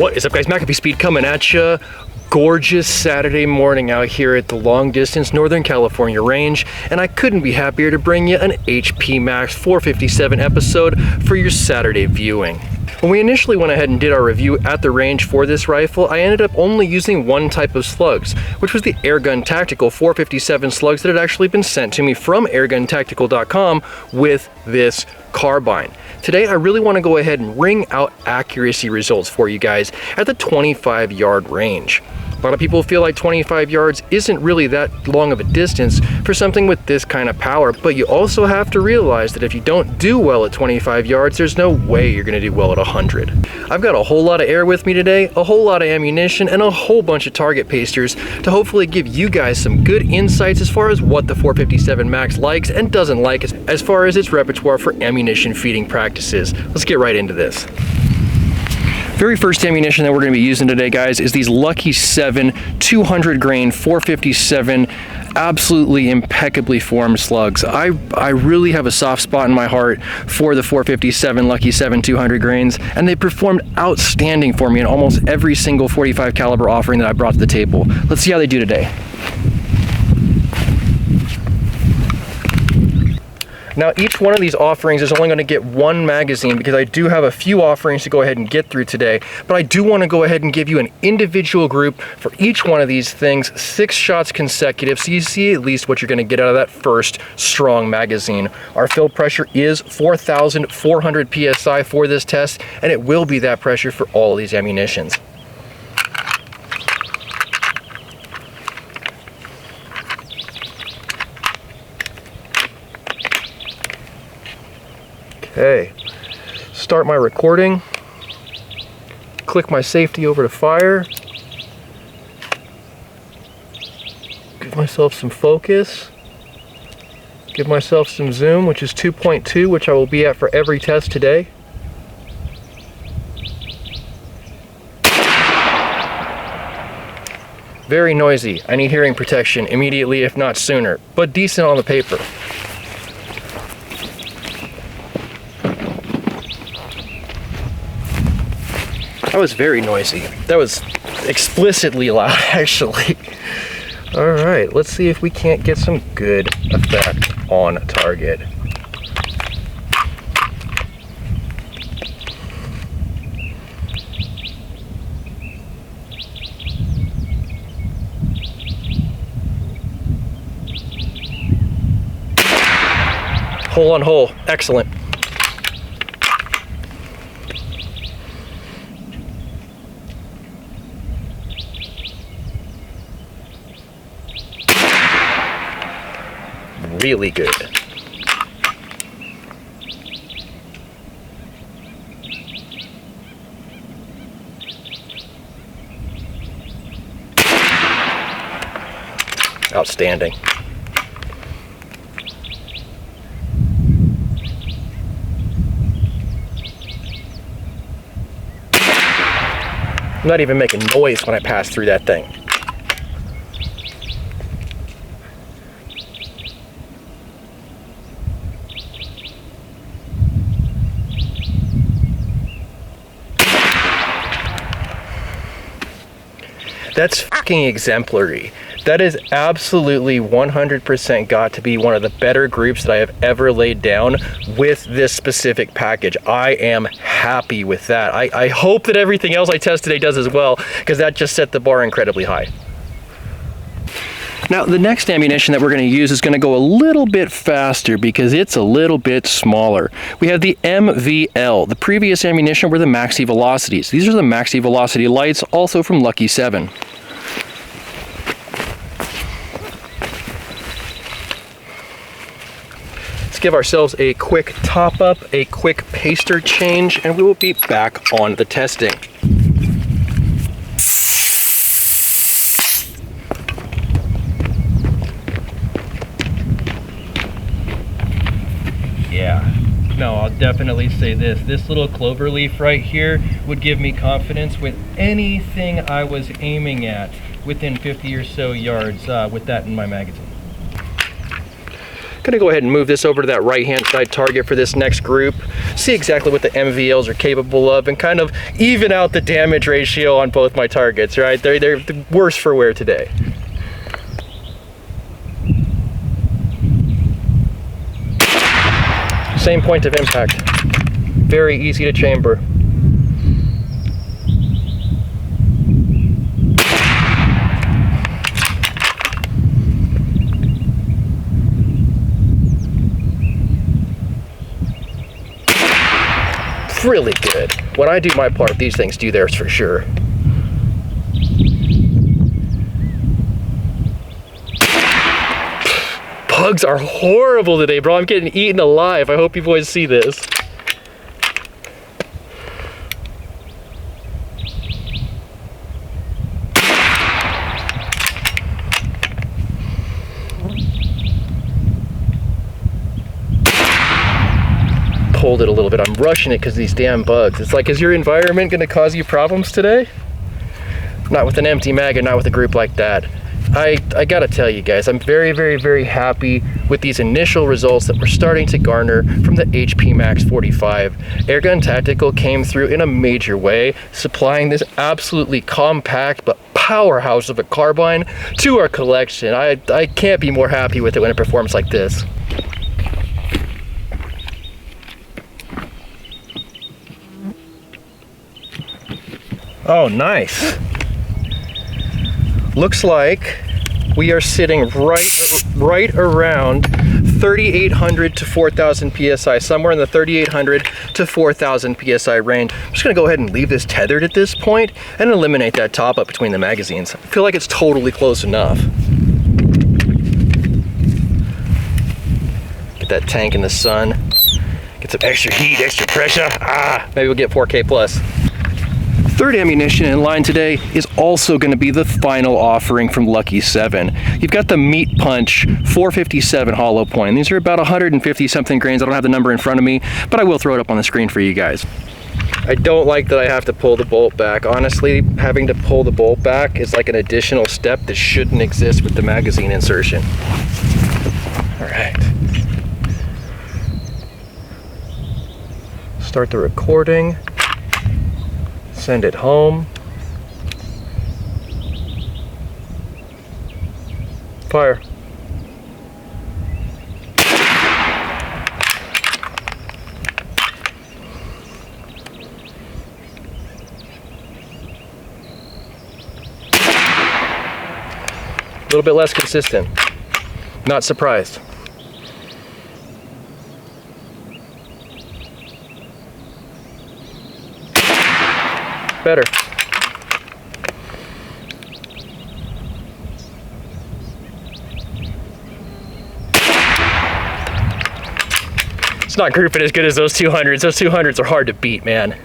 What is up, guys? MACABESPEED coming at ya. Gorgeous Saturday morning out here at the long distance Northern California range, and I couldn't be happier to bring you an HP Max 457 episode for your Saturday viewing. When we initially went ahead and did our review at the range for this rifle, I ended up only using one type of slugs, which was the Airgun Tactical 457 slugs that had actually been sent to me from airguntactical.com with this carbine. Today, I really want to go ahead and ring out accuracy results for you guys at the 25-yard range. A lot of people feel like 25 yards isn't really that long of a distance for something with this kind of power, but you also have to realize that if you don't do well at 25 yards, there's no way you're going to do well at 100. I've got a whole lot of air with me today, a whole lot of ammunition, and a whole bunch of target pasters to hopefully give you guys some good insights as far as what the 457 Max likes and doesn't like as far as its repertoire for ammunition feeding practices. Let's get right into this. Very first ammunition that we're going to be using today, guys, is these Lucky 7 200 grain 457 absolutely impeccably formed slugs. I really have a soft spot in my heart for the 457 Lucky 7 200 grains, and they performed outstanding for me in almost every single 45 caliber offering that I brought to the table. Let's see how they do today. Now, each one of these offerings is only going to get one magazine because I do have a few offerings to go ahead and get through today, but I do want to go ahead and give you an individual group for each one of these things, 6 shots consecutive, so you see at least what you're going to get out of that first strong magazine. Our fill pressure is 4,400 PSI for this test, and it will be that pressure for all of these ammunitions. Okay, start my recording, click my safety over to fire, give myself some focus, give myself some zoom, which is 2.2, which I will be at for every test today. Very noisy. I need hearing protection immediately, if not sooner, but decent on the paper. That was very noisy. That was explicitly loud, actually. All right, let's see if we can't get some good effect on target. Hole on hole, excellent. Really good. Outstanding. I'm not even making noise when I pass through that thing. That's fucking exemplary. That is absolutely 100% got to be one of the better groups that I have ever laid down with this specific package. I am happy with that. I hope that everything else I test today does as well, because that just set the bar incredibly high. Now, the next ammunition that we're going to use is going to go a little bit faster because it's a little bit smaller. We have the MVL. The previous ammunition were the Maxi Velocities. These are the Maxi Velocity lights, also from Lucky 7. Let's give ourselves a quick top up, a quick paster change, and we will be back on the testing. No, I'll definitely say this little clover leaf right here would give me confidence with anything I was aiming at within 50 or so yards with that in my magazine. Gonna go ahead and move this over to that right-hand side target for this next group. See exactly what the MVLs are capable of and kind of even out the damage ratio on both my targets, right? They're worse for wear today. Same point of impact. Very easy to chamber. Really good. When I do my part, these things do theirs for sure. Bugs are horrible today, bro. I'm getting eaten alive. I hope you boys see this. Hold it a little bit. I'm rushing it because these damn bugs. It's like, is your environment going to cause you problems today? Not with an empty mag and not with a group like that. I gotta tell you guys, I'm very, very, very happy with these initial results that we're starting to garner from the HP Max 45. Airgun Tactical came through in a major way, supplying this absolutely compact but powerhouse of a carbine to our collection. I can't be more happy with it when it performs like this. Oh, nice. Looks like we are sitting right around 3,800 to 4,000 PSI, somewhere in the 3,800 to 4,000 PSI range. I'm just gonna go ahead and leave this tethered at this point and eliminate that top up between the magazines. I feel like it's totally close enough. Get that tank in the sun. Get some extra heat, extra pressure. Maybe we'll get 4K plus. Third ammunition in line today is also going to be the final offering from Lucky 7. You've got the Meat Punch 457 hollow point. These are about 150 something grains. I don't have the number in front of me, but I will throw it up on the screen for you guys. I don't like that I have to pull the bolt back. Honestly, having to pull the bolt back is like an additional step that shouldn't exist with the magazine insertion. All right. Start the recording. Send it home. Fire. A little bit less consistent. Not surprised. Better. It's not grouping as good as those 200s. Those 200s are hard to beat, man.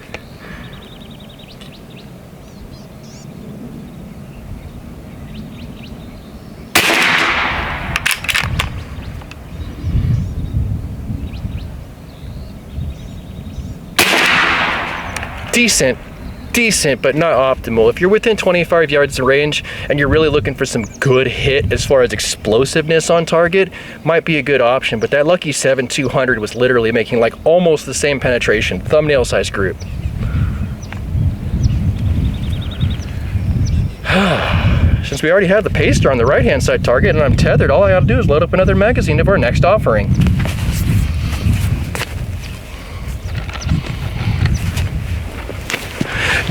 Decent, but not optimal. If you're within 25 yards of range and you're really looking for some good hit as far as explosiveness on target, might be a good option. But that Lucky 7 200 was literally making like almost the same penetration, thumbnail size group. Since we already have the paster on the right-hand side target and I'm tethered, all I gotta do is load up another magazine of our next offering.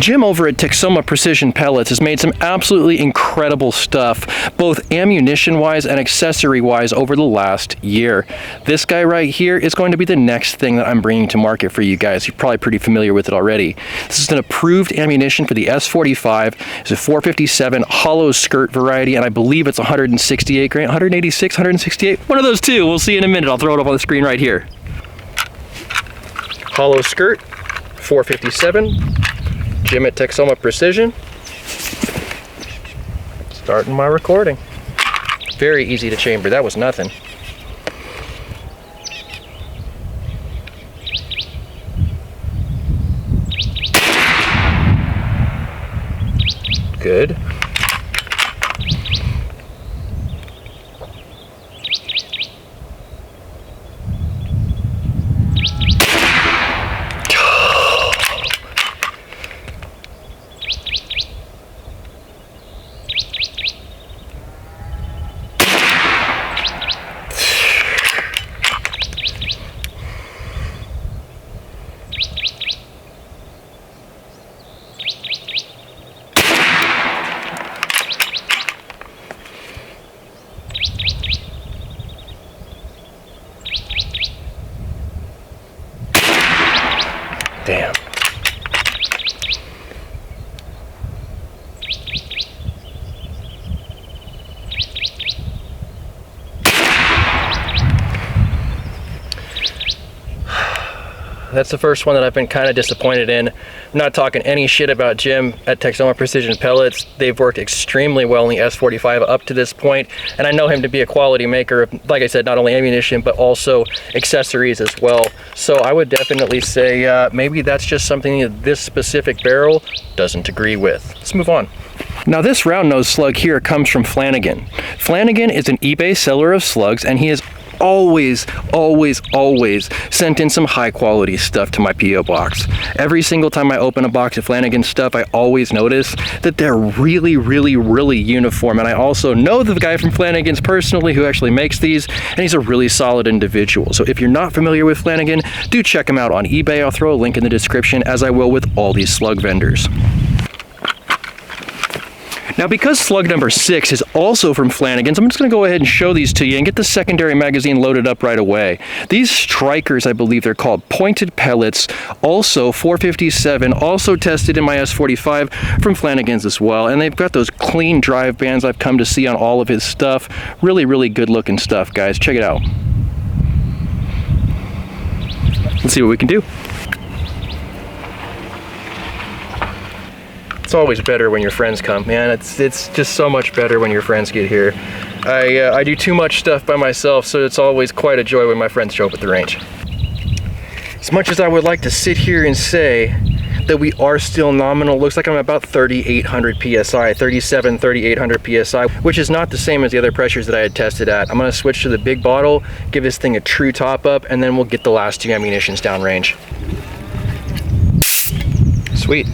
Jim over at Texoma Precision Pellets has made some absolutely incredible stuff, both ammunition-wise and accessory-wise over the last year. This guy right here is going to be the next thing that I'm bringing to market for you guys. You're probably pretty familiar with it already. This is an approved ammunition for the S45. It's a 457 hollow skirt variety, and I believe it's 168 grain, 186, 168, one of those two. We'll see in a minute. I'll throw it up on the screen right here. Hollow skirt, 457. Jim at Texoma Precision. Starting my recording. Very easy to chamber. That was nothing. Good. Damn. That's the first one that I've been kind of disappointed in. I'm not talking any shit about Jim at Texoma Precision Pellets. They've worked extremely well in the S45 up to this point, and I know him to be a quality maker of, like I said, not only ammunition, but also accessories as well. So I would definitely say maybe that's just something that this specific barrel doesn't agree with. Let's move on. Now this round nose slug here comes from Flanagan. Flanagan is an eBay seller of slugs, and he is always sent in some high quality stuff to my PO box. Every single time I open a box of Flanagan stuff, I always notice that they're really uniform. And I also know the guy from Flanagan's personally who actually makes these, and he's a really solid individual. So if you're not familiar with Flanagan, do check him out on eBay. I'll throw a link in the description, as I will with all these slug vendors. Now, because slug number 6 is also from Flanagan's, I'm just going to go ahead and show these to you and get the secondary magazine loaded up right away. These strikers, I believe they're called, pointed pellets, also 457, also tested in my S45 from Flanagan's as well. And they've got those clean drive bands I've come to see on all of his stuff. Really good looking stuff, guys. Check it out. Let's see what we can do. It's always better when your friends come, man. It's just so much better when your friends get here. I do too much stuff by myself, so it's always quite a joy when my friends show up at the range. As much as I would like to sit here and say that we are still nominal, looks like I'm about 3,800 PSI, 3,800 PSI, which is not the same as the other pressures that I had tested at. I'm gonna switch to the big bottle, give this thing a true top up, and then we'll get the last 2 ammunitions downrange. Sweet.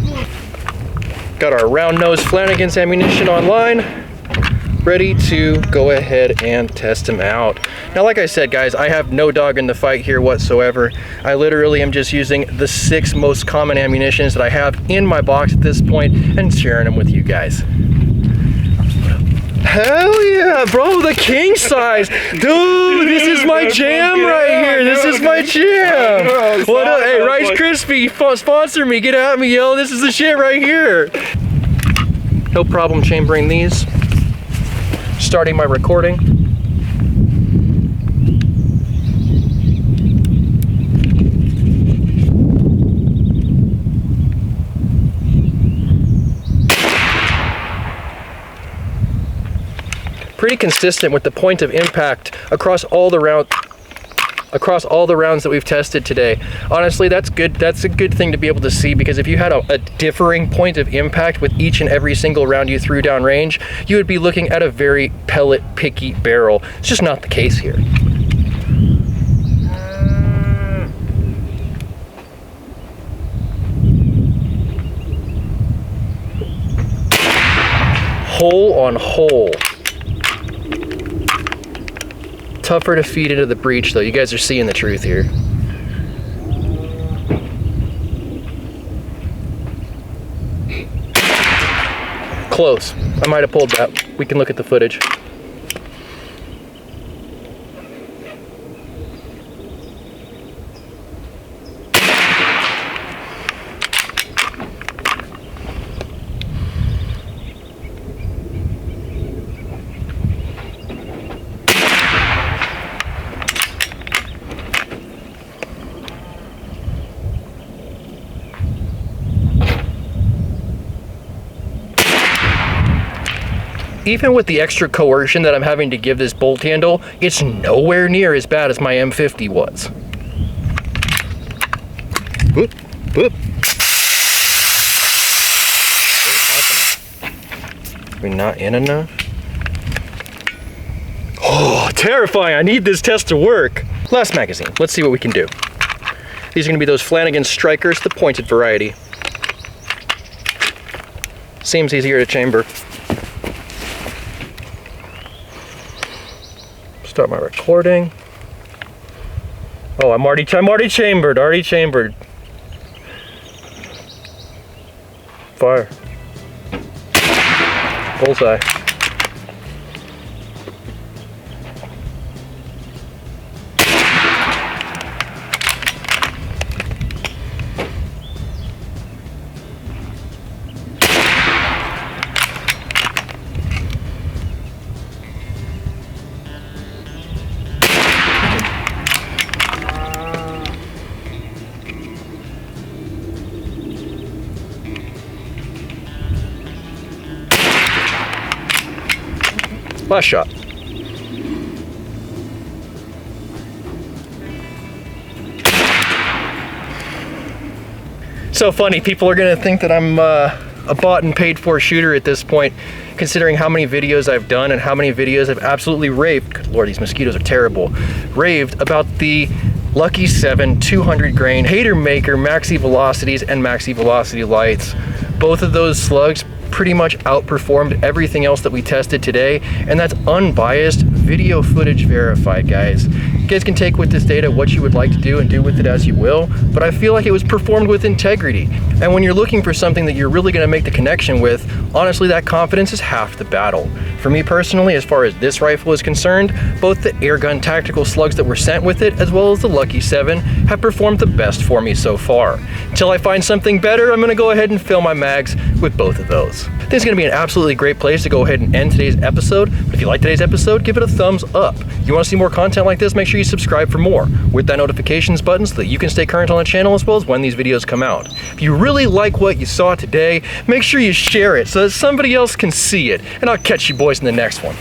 Got our round nose Flanagan's ammunition online, ready to go ahead and test them out. Now, like I said, guys, I have no dog in the fight here whatsoever. I literally am just using the 6 most common ammunitions that I have in my box at this point and sharing them with you guys. Hell yeah, bro, the king size. Dude, this is my jam right here. This is my jam. What up? Hey, Rice Krispie, sponsor me. Get at me, yo. This is the shit right here. No problem chambering these. Starting my recording. Pretty consistent with the point of impact across all the rounds that we've tested today. Honestly, that's good. That's a good thing to be able to see, because if you had a differing point of impact with each and every single round you threw downrange, you would be looking at a very pellet picky barrel. It's just not the case here. Hole on hole. Tougher to feed into the breech, though. You guys are seeing the truth here. Close. I might have pulled that. We can look at the footage. Even with the extra coercion that I'm having to give this bolt handle, it's nowhere near as bad as my M50 was. Whoop, whoop. We're not in enough? Oh, terrifying. I need this test to work. Last magazine. Let's see what we can do. These are going to be those Flanagan strikers, the pointed variety. Seems easier to chamber. Start my recording. Oh, I'm already chambered. Fire. Bullseye. Last shot. So funny, people are gonna think that I'm a bought and paid for shooter at this point, considering how many videos I've done and how many videos I've absolutely raved, good Lord, these mosquitoes are terrible, raved about the Lucky 7 200 grain hater maker maxi velocities and maxi velocity lights. Both of those slugs pretty much outperformed everything else that we tested today, and that's unbiased, video footage verified, guys. You guys can take with this data what you would like to do and do with it as you will, but I feel like it was performed with integrity. And when you're looking for something that you're really gonna make the connection with, honestly, that confidence is half the battle. For me personally, as far as this rifle is concerned, both the Airgun tactical slugs that were sent with it, as well as the Lucky 7, have performed the best for me so far. Until I find something better, I'm gonna go ahead and fill my mags with both of those. This is gonna be an absolutely great place to go ahead and end today's episode. But if you like today's episode, give it a thumbs up. You wanna see more content like this, make sure you subscribe for more with that notifications button so that you can stay current on the channel as well as when these videos come out. If you really like what you saw today, make sure you share it so that somebody else can see it. And I'll catch you boys in the next one.